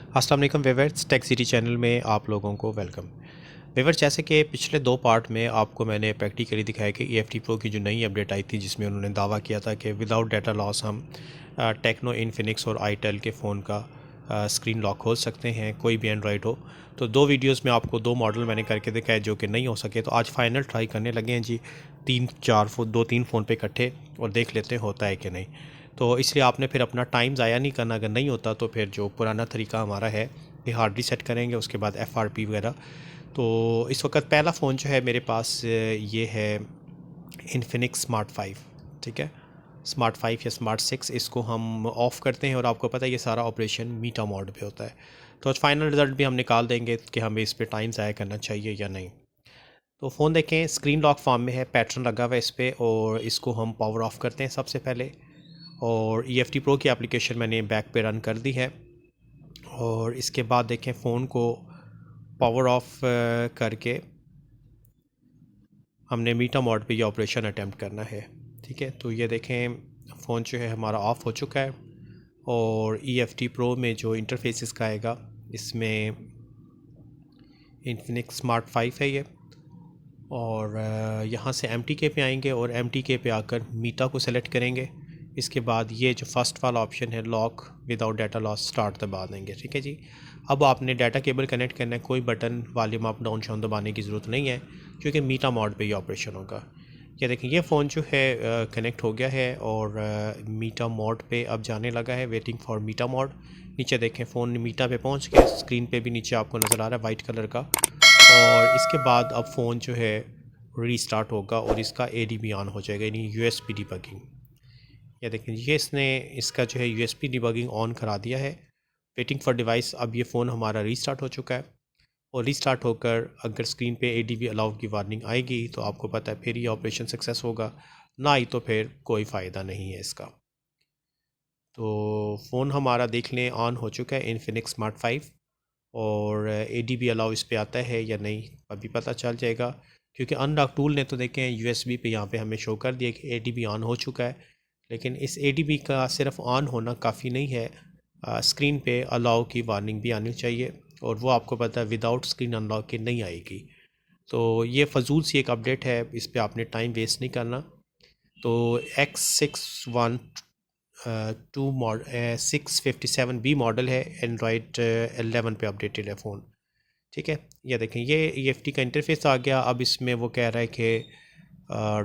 अस्सलाम वालेकुम viewers, tech city channel में आप लोगों को वेलकम। व्यूअर्स, जैसे कि पिछले 2 पार्ट में आपको मैंने प्रैक्टिकली दिखाया कि EFT प्रो की जो नई अपडेट आई थी, जिसमें उन्होंने दावा किया था कि विदाउट डाटा लॉस हम टेक्नो, इन्फिनिक्स और आईटेल के फ़ोन का स्क्रीन लॉक खोल सकते हैं, कोई भी एंड्रॉयड हो। तो 2 वीडियोज़ में आपको 2 मॉडल मैंने करके दिखाए जो कि नहीं हो सके, तो आज फाइनल ट्राई करने लगे हैं जी। 3-4 2-3 फ़ोन पे इकट्ठे, और देख लेते हैं होता है कि नहीं। तो इसलिए आपने फिर अपना टाइम ज़ाया नहीं करना। अगर नहीं होता तो फिर जो पुराना तरीका हमारा है कि हार्ड रीसेट करेंगे, उसके बाद FRP वगैरह। तो इस वक्त पहला फ़ोन जो है मेरे पास ये है इन्फिनिक्स स्मार्ट 5। ठीक है, स्मार्ट 5 या स्मार्ट 6 इसको हम ऑफ़ करते हैं, और आपको पता है ये सारा ऑपरेशन मीटा मोड पे होता है। तो आज फाइनल रिज़ल्ट भी हम निकाल देंगे कि हमें इस पर टाइम ज़ाया करना चाहिए या नहीं। तो फ़ोन देखें, स्क्रीन लॉक फॉर्म में है, पैटर्न लगा हुआ है इस पर, और इसको हम पावर ऑफ़ करते हैं सबसे पहले। और EFT प्रो की एप्लीकेशन मैंने बैक पे रन कर दी है, और इसके बाद देखें फ़ोन को पावर ऑफ करके हमने मीटा मोड पे ये ऑपरेशन अटैम्प्ट करना है। ठीक है, तो ये देखें फ़ोन जो है हमारा ऑफ़ हो चुका है, और EFT प्रो में जो इंटरफेस का आएगा, इसमें इन्फिनिक्स स्मार्ट 5 है ये। और यहाँ से MTK पे आएंगे, और MTK पे आकर मीटा को सेलेक्ट करेंगे। इसके बाद ये जो फर्स्ट वाला ऑप्शन है lock without data loss, start दबा देंगे। ठीक है जी। अब आपने डाटा केबल कनेक्ट करना है, कोई button volume up down shown दबाने की ज़रूरत नहीं है, क्योंकि मीटा मोड पे ये ऑपरेशन होगा। ये देखें, ये फ़ोन जो है कनेक्ट हो गया है, और मीटा मोड पे अब जाने लगा है, वेटिंग फॉर मीटा मोड। नीचे देखें फ़ोन मीटा पे पहुंच गया, स्क्रीन पे भी नीचे आपको नज़र आ रहा है वाइट कलर का। और इसके बाद अब फ़ोन जो है रीस्टार्ट होगा, और इसका ADB ऑन हो जाएगा, यानी USB डिबगिंग। ये देखें, ये इसने इसका जो है USB डिबगिंग ऑन करा दिया है। वेटिंग फॉर डिवाइस, अब ये फ़ोन हमारा रीस्टार्ट हो चुका है, और रीस्टार्ट होकर अगर स्क्रीन पे ADB अलाउ की वार्निंग आएगी तो आपको पता है फिर ये ऑपरेशन सक्सेस होगा, ना आई तो फिर कोई फ़ायदा नहीं है इसका। तो फ़ोन हमारा देख लें ऑन हो चुका है, इन्फिनिक्स स्मार्ट 5। और ADB अलाउ इस पे आता है या नहीं अभी पता चल जाएगा, क्योंकि अनलॉक टूल ने तो देखें USB पे यहाँ पे हमें शो कर दिया कि ADB ऑन हो चुका है। लेकिन इस ADB का सिर्फ ऑन होना काफ़ी नहीं है, स्क्रीन पे अलाउ की वार्निंग भी आनी चाहिए, और वो आपको पता है विदाउट स्क्रीन अनलॉक के नहीं आएगी। तो ये फ़जूल सी एक अपडेट है, इस पर आपने टाइम वेस्ट नहीं करना। तो X612 657B मॉडल है, एंड्रॉयड 11 पे अपडेटेड है फ़ोन। ठीक है, ये देखें, ये EFT का इंटरफेस आ गया। अब इसमें वो कह रहा है कि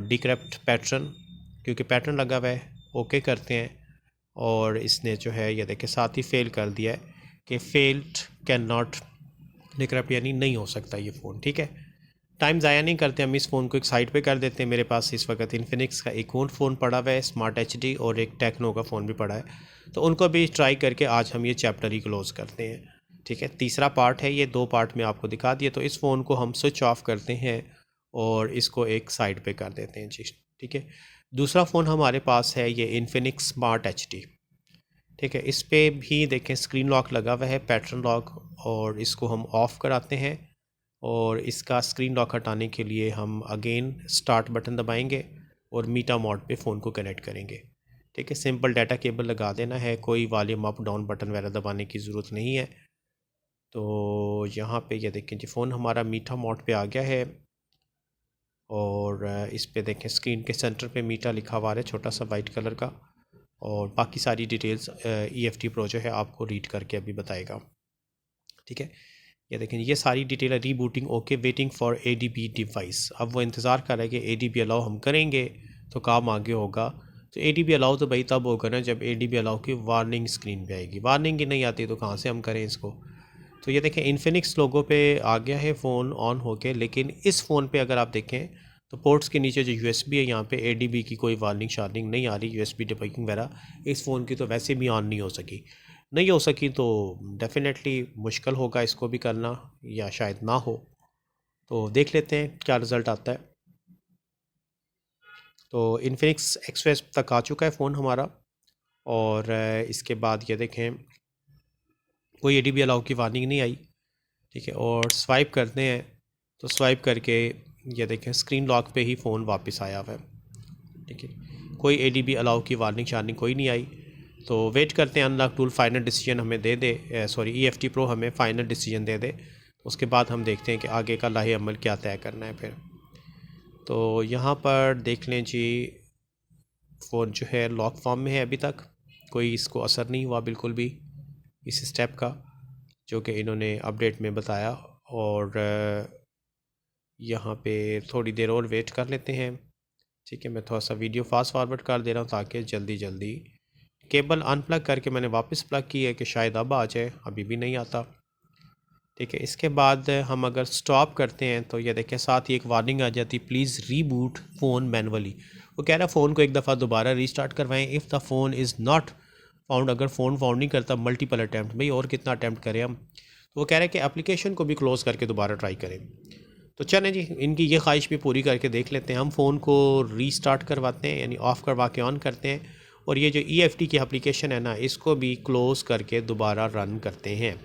डिक्रिप्ट पैटर्न, क्योंकि पैटर्न लगा हुआ है, ओके करते हैं। और इसने जो है ये देखें साथ ही फेल कर दिया है कि फेल्ड कैन नॉट डिक्रिप्ट, यानी नहीं हो सकता ये फ़ोन। ठीक है, टाइम ज़ाया नहीं करते, हम इस फ़ोन को एक साइड पे कर देते हैं। मेरे पास इस वक्त इन्फिनिक्स का एक और फ़ोन पड़ा हुआ है, स्मार्ट HD, और एक टेक्नो का फ़ोन भी पड़ा है, तो उनको भी ट्राई करके आज हम ये चैप्टर ही क्लोज़ करते हैं। ठीक है, तीसरा पार्ट है ये, 2 पार्ट में आपको दिखा दिए। तो इस फ़ोन को हम स्विच ऑफ करते हैं, और इसको एक साइड पे कर देते हैं जी। ठीक है, दूसरा फ़ोन हमारे पास है ये इन्फिनिक्स स्मार्ट HD। ठीक है, इस पे भी देखें स्क्रीन लॉक लगा हुआ है, पैटर्न लॉक, और इसको हम ऑफ़ कराते हैं। और इसका स्क्रीन लॉक हटाने के लिए हम अगेन स्टार्ट बटन दबाएंगे, और मीटा मोड पे फ़ोन को कनेक्ट करेंगे। ठीक है, सिंपल डाटा केबल लगा देना है, कोई वॉल्यूम अप डाउन बटन वगैरह दबाने की ज़रूरत नहीं है। तो यहाँ पे ये देखें जी, फ़ोन हमारा मीठा मोड पे आ गया है, और इस पे देखें स्क्रीन के सेंटर पे मीठा लिखा हुआ है, छोटा सा वाइट कलर का। और बाकी सारी डिटेल्स EFT प्रो जो है आपको रीड करके अभी बताएगा। ठीक है, ये देखें, ये सारी डिटेल है, rebooting okay, waiting for ADB device. अब वो इंतज़ार कर रहा है कि ADB अलाउ हम करेंगे तो काम आगे होगा। तो ADB अलाउ तो भाई तब होगा ना जब ADB अलाउ की वार्निंग स्क्रीन पे आएगी। वार्निंग ही नहीं आती तो कहाँ से हम करें इसको। तो ये देखें, इन्फिनिक्स लोगो पे आ गया है फ़ोन ऑन होके, लेकिन इस फ़ोन पे अगर आप देखें तो पोर्ट्स के नीचे जो USB है, यहाँ पे ADB की कोई वार्निंग शार्निंग नहीं आ रही, USB डिबगिंग वगैरह इस फ़ोन की तो वैसे भी ऑन नहीं हो सकी। तो डेफिनेटली मुश्किल होगा इसको भी करना, या शायद ना हो। तो देख लेते हैं क्या रिज़ल्ट आता है। तो इन्फिनिक्स एक्सप्रेस तक आ चुका है फ़ोन हमारा, और इसके बाद ये देखें कोई ADB अलाउ की वार्निंग नहीं आई। ठीक है, और स्वाइप करते हैं, तो स्वाइप करके ये देखें स्क्रीन लॉक पे ही फ़ोन वापस आया हुआ है। ठीक है, कोई ADB अलाउ की वार्निंग शार्निंग कोई नहीं आई। तो वेट करते हैं अनलॉक टूल फाइनल डिसीजन हमें दे दे, सॉरी EFT प्रो हमें फ़ाइनल डिसीजन दे दे। उसके बाद हम देखते हैं कि आगे का लाहे अमल क्या तय करना है फिर। तो यहाँ पर देख लें जी, फ़ोन जो है लॉक फॉर्म में है, अभी तक कोई इसको असर नहीं हुआ बिल्कुल भी इस स्टेप का जो कि इन्होंने अपडेट में बताया। और यहाँ पे थोड़ी देर और वेट कर लेते हैं। ठीक है, मैं थोड़ा सा वीडियो फास्ट फॉरवर्ड कर दे रहा हूँ ताकि जल्दी जल्दी केबल अनप्लग करके मैंने वापस प्लग की है कि शायद अब आ जाए, अभी भी नहीं आता। ठीक है, इसके बाद हम अगर स्टॉप करते हैं तो ये देखें साथ ही एक वार्निंग आ जाती, प्लीज़ रीबूट फ़ोन मैनुअली। वो कह रहा है फ़ोन को एक दफ़ा दोबारा रीस्टार्ट करवाएं if the phone is not found. अगर फ़ोन फाउंड नहीं करता मल्टीपल अटैम्प्ट, भाई और कितना अटैम्प्ट करें हम। तो वो कह रहे हैं कि एप्लीकेशन को भी क्लोज़ करके दोबारा ट्राई करें। तो चलें जी, इनकी ये ख्वाहिश भी पूरी करके देख लेते हैं। हम फ़ोन को रीस्टार्ट करवाते हैं, यानी ऑफ़ करवा के ऑन करते हैं, और ये जो EFT की एप्लीकेशन है ना, इसको भी क्लोज़ करके दोबारा रन करते हैं।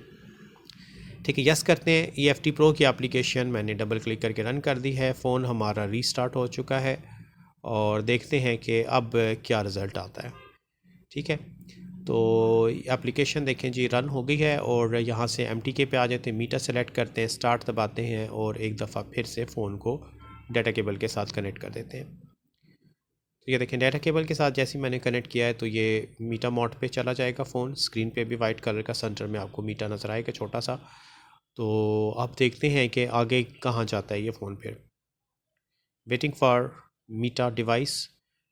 ठीक है, यस करते हैं। EFT प्रो की एप्लीकेशन मैंने डबल क्लिक करके रन कर दी है। फ़ोन हमारा रीस्टार्ट हो चुका है और देखते हैं कि अब क्या रिज़ल्ट आता है। ठीक है, तो एप्लीकेशन देखें जी रन हो गई है और यहाँ से MTK पे आ जाते हैं, मीटर सेलेक्ट करते हैं, स्टार्ट दबाते हैं और एक दफ़ा फिर से फ़ोन को डाटा केबल के साथ कनेक्ट कर देते हैं। तो ये देखें डाटा केबल के साथ जैसे ही मैंने कनेक्ट किया है तो ये मीटा मोड पे चला जाएगा फ़ोन। स्क्रीन पे भी वाइट कलर का सेंटर में आपको मीटा नज़र आएगा छोटा सा। तो आप देखते हैं कि आगे कहाँ जाता है ये फ़ोन फिर। वेटिंग फॉर मीटा डिवाइस,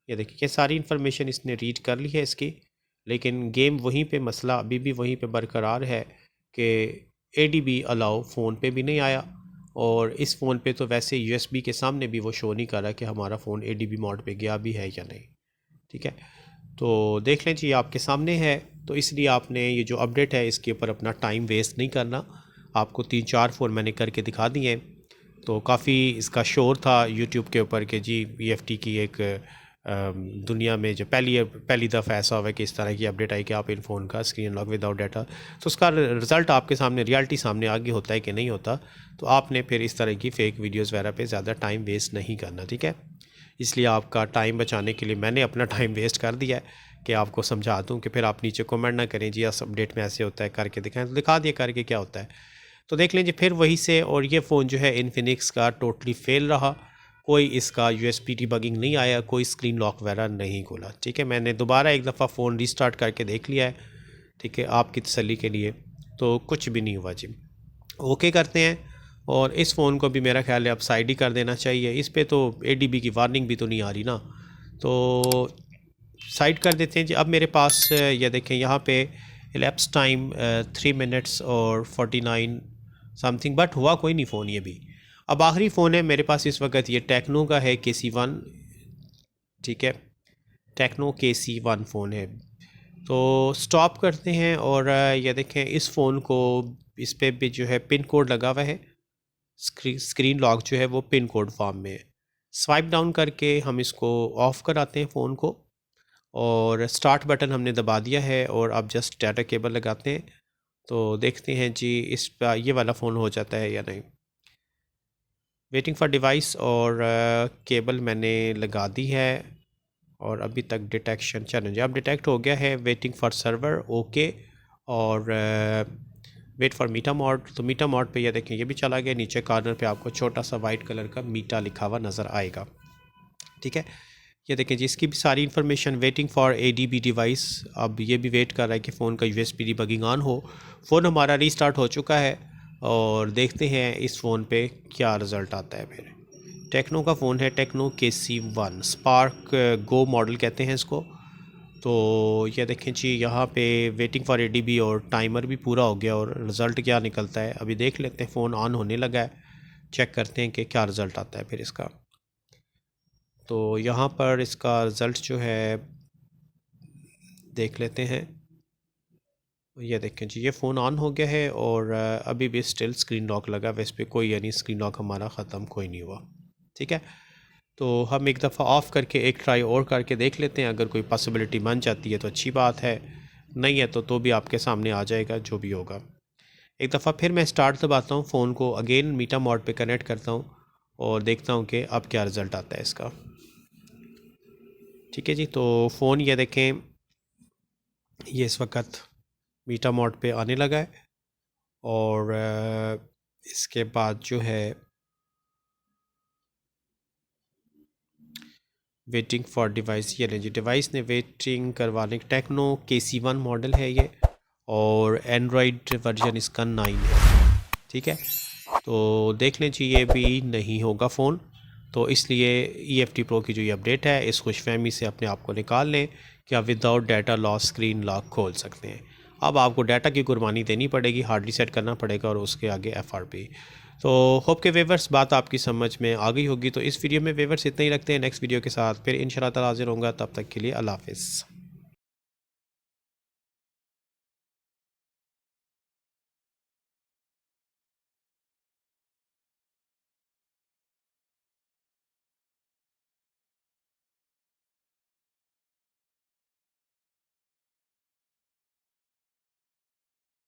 ये देखिए कि सारी इन्फॉर्मेशन इसने रीड कर ली है इसकी, लेकिन गेम वहीं पे, मसला अभी भी वहीं पे बरकरार है कि ADB अलाउ फ़ोन पे भी नहीं आया। और इस फ़ोन पे तो वैसे USB के सामने भी वो शो नहीं कर रहा कि हमारा फ़ोन ADB मोड पे गया भी है या नहीं। ठीक है, तो देख लें जी आपके सामने है। तो इसलिए आपने ये जो अपडेट है इसके ऊपर अपना टाइम वेस्ट नहीं करना। आपको 3-4 फ़ोन मैंने करके दिखा दिए हैं। तो काफ़ी इसका शोर था यूट्यूब के ऊपर कि जी EFT की एक दुनिया में जो पहली दफ़ा ऐसा हुआ है कि इस तरह की अपडेट आई कि आप इन फ़ोन का स्क्रीन लॉक विदाउट डाटा, तो उसका रिज़ल्ट आपके सामने रियलिटी सामने आगे होता है कि नहीं होता। तो आपने फिर इस तरह की फ़ेक वीडियोज़ वगैरह पे ज़्यादा टाइम वेस्ट नहीं करना। ठीक है, इसलिए आपका टाइम बचाने के लिए मैंने अपना टाइम वेस्ट कर दिया है कि आपको समझा दूँ कि फिर आप नीचे कमेंट ना करें जी इस अपडेट में ऐसे होता है, करके दिखाएं। तो दिखा दिया करके क्या होता है। तो देख लीजिए फिर वही से, और ये फ़ोन जो है इन्फिनिक्स का टोटली फेल रहा। कोई इसका USB डिबगिंग नहीं आया, कोई स्क्रीन लॉक वगैरह नहीं खोला। ठीक है, मैंने दोबारा एक दफ़ा फ़ोन रीस्टार्ट करके देख लिया है। ठीक है, आपकी तसल्ली के लिए, तो कुछ भी नहीं हुआ जी। ओके करते हैं, और इस फ़ोन को भी मेरा ख्याल है अब साइड ही कर देना चाहिए। इस पे तो ADB की वार्निंग भी तो नहीं आ रही ना, तो साइड कर देते हैं जी। अब मेरे पास ये देखें यहाँ पे elapsed टाइम 3 मिनट्स और 49 समथिंग, बट हुआ कोई नहीं फ़ोन ये भी। अब आखिरी फ़ोन है मेरे पास इस वक्त, ये टेक्नो का है KC1। ठीक है, टेक्नो KC1 फ़ोन है। तो स्टॉप करते हैं और ये देखें इस फ़ोन को, इस पे भी जो है पिन कोड लगा हुआ है। स्क्रीन लॉक जो है वो पिन कोड फॉर्म में है। स्वाइप डाउन करके हम इसको ऑफ़ कराते हैं फ़ोन को, और स्टार्ट बटन हमने दबा दिया है और अब जस्ट डाटा केबल लगाते हैं। तो देखते हैं जी इस पर ये वाला फ़ोन हो जाता है या नहीं। वेटिंग फॉर डिवाइस, और केबल मैंने लगा दी है और अभी तक डिटेक्शन, चलें जी अब डिटेक्ट हो गया है। Waiting for server, okay. और वेट फॉर मीटा मोड, तो मीटा मोड पे ये देखें ये भी चला गया। नीचे कॉर्नर पे आपको छोटा सा वाइट कलर का मीटा लिखा हुआ नज़र आएगा। ठीक है, ये देखें जी इसकी भी सारी information. Waiting for ADB device, अब ये भी वेट कर रहा है कि फ़ोन का USB डिबगिंग ऑन हो। फ़ोन हमारा रीस्टार्ट हो चुका है और देखते हैं इस फ़ोन पे क्या रिज़ल्ट आता है। फिर टेक्नो का फ़ोन है, techno KC1 Spark Go model कहते हैं इसको। तो ये देखें जी यहाँ पे वेटिंग फॉर ADB और टाइमर भी पूरा हो गया, और रिज़ल्ट क्या निकलता है अभी देख लेते हैं। फ़ोन ऑन होने लगा है, चेक करते हैं कि क्या रिज़ल्ट आता है फिर इसका। तो यहाँ पर इसका रिज़ल्ट जो है देख लेते हैं। ये देखें जी ये फ़ोन ऑन हो गया है और अभी भी स्टिल स्क्रीन लॉक लगा है इस पर, कोई यानी स्क्रीन लॉक हमारा ख़त्म कोई नहीं हुआ। ठीक है, तो हम एक दफ़ा ऑफ़ करके एक ट्राई और करके देख लेते हैं। अगर कोई पॉसिबिलिटी बन जाती है तो अच्छी बात है, नहीं है तो भी आपके सामने आ जाएगा जो भी होगा। एक दफ़ा फिर मैं स्टार्ट दबाता हूँ, फ़ोन को अगेन मीटा मोड पे कनेक्ट करता हूँ और देखता हूँ कि अब क्या रिज़ल्ट आता है इसका। ठीक है जी, तो फ़ोन ये देखें ये इस वक्त बीटा मोड पे आने लगा है और इसके बाद जो है वेटिंग फॉर डिवाइस, ये जी डिवाइस ने वेटिंग करवाने, टेक्नो KC1 मॉडल है ये और एंड्रॉयड वर्जन इसका 9 है। ठीक है, तो देख लें जी ये भी नहीं होगा फ़ोन, तो इसलिए EFT Pro की जो ये अपडेट है इस खुशफहमी से अपने आप को निकाल लें कि आप without data loss screen lock खोल सकते हैं। अब आपको डाटा की कुर्बानी देनी पड़ेगी, हार्ड रीसेट करना पड़ेगा और उसके आगे FRP। तो होप के वेवर्स बात आपकी समझ में आ गई होगी। तो इस वीडियो में वेवर्स इतना ही रखते हैं, नेक्स्ट वीडियो के साथ फिर इंशाल्लाह ताला हाज़िर होऊंगा, तब तक के लिए अल्लाह हाफ़िज़।